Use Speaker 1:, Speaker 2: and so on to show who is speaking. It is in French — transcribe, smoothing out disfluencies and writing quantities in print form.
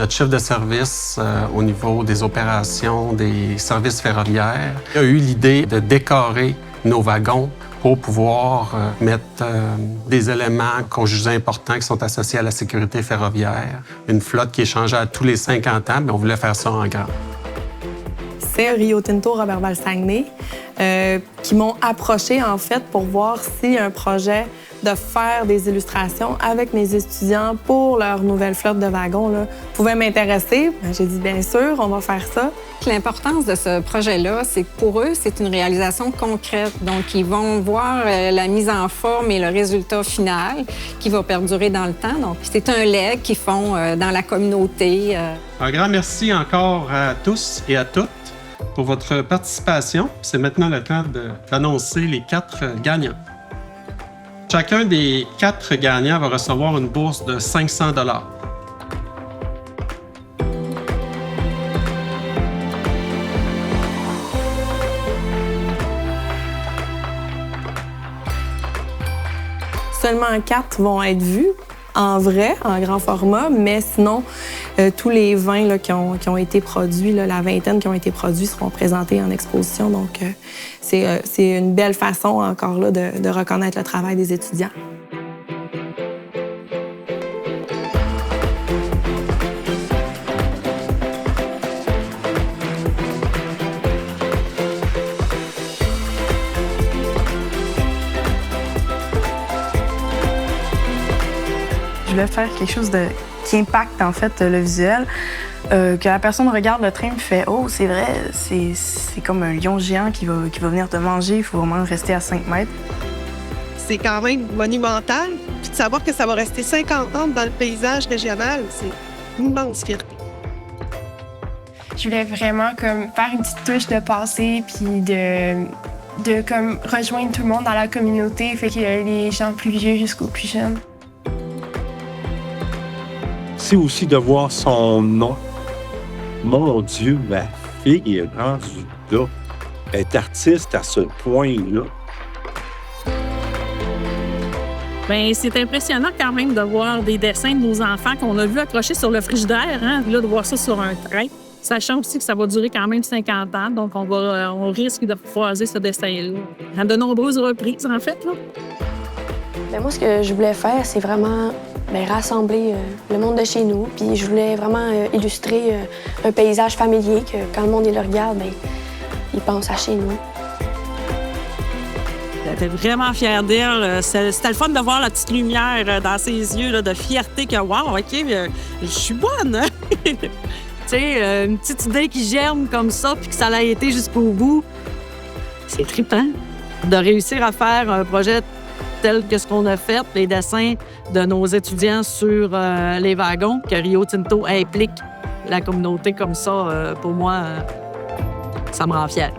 Speaker 1: Notre chef de service au niveau des opérations des services ferroviaires a eu l'idée de décorer nos wagons pour pouvoir mettre des éléments qu'on jugeait importants qui sont associés à la sécurité ferroviaire. Une flotte qui est changée à tous les 50 ans, mais on voulait faire ça en grand.
Speaker 2: C'est Rio Tinto Roberval Saguenay qui m'ont approché en fait pour voir si un projet de faire des illustrations avec mes étudiants pour leur nouvelle flotte de wagons là, pouvait m'intéresser. J'ai dit bien sûr, on va faire ça.
Speaker 3: L'importance de ce projet-là, c'est que pour eux, c'est une réalisation concrète. Donc, ils vont voir la mise en forme et le résultat final qui va perdurer dans le temps. Donc, c'est un legs qu'ils font dans la communauté.
Speaker 1: Un grand merci encore à tous et à toutes pour votre participation. C'est maintenant le temps d'annoncer les 4 gagnants. Chacun des 4 gagnants va recevoir une bourse de 500 $.
Speaker 2: Seulement 4 vont être vus en vrai, en grand format, mais sinon, tous les 20 là, qui ont été produits, là, la vingtaine qui ont été produits seront présentés en exposition. Donc, c'est une belle façon encore là, de reconnaître le travail des étudiants.
Speaker 4: Je voulais faire quelque chose qui impacte en fait le visuel, que la personne regarde le train et fait « Oh, c'est vrai, c'est comme un lion géant qui va venir te manger, il faut vraiment rester à 5 mètres. »
Speaker 5: C'est quand même monumental. Puis de savoir que ça va rester 50 ans dans le paysage régional, c'est une immense fierté.
Speaker 6: Je voulais vraiment comme faire une petite touche de passé puis de comme rejoindre tout le monde dans la communauté, fait que les gens plus vieux jusqu'aux plus jeunes.
Speaker 7: C'est aussi de voir son nom. Mon Dieu, ma fille est rendue là. Elle est artiste à ce point-là.
Speaker 8: Bien, c'est impressionnant quand même de voir des dessins de nos enfants qu'on a vus accrochés sur le frigidaire, hein, là, de voir ça sur un train, sachant aussi que ça va durer quand même 50 ans, donc on risque de croiser ce dessin-là à de nombreuses reprises, en fait. Là.
Speaker 9: Bien, moi, ce que je voulais faire, c'est vraiment rassembler le monde de chez nous. Puis je voulais vraiment illustrer un paysage familier que quand le monde le regarde, bien, il pense à chez nous.
Speaker 8: J'étais vraiment fière d'elle. C'était le fun de voir la petite lumière dans ses yeux, là, de fierté que, wow, OK, je suis bonne. Tu sais, une petite idée qui germe comme ça, puis que ça l'a été jusqu'au bout. C'est trippant de réussir à faire un projet tel que ce qu'on a fait, les dessins de nos étudiants sur les wagons, que Rio Tinto implique la communauté comme ça, pour moi, ça me rend fière.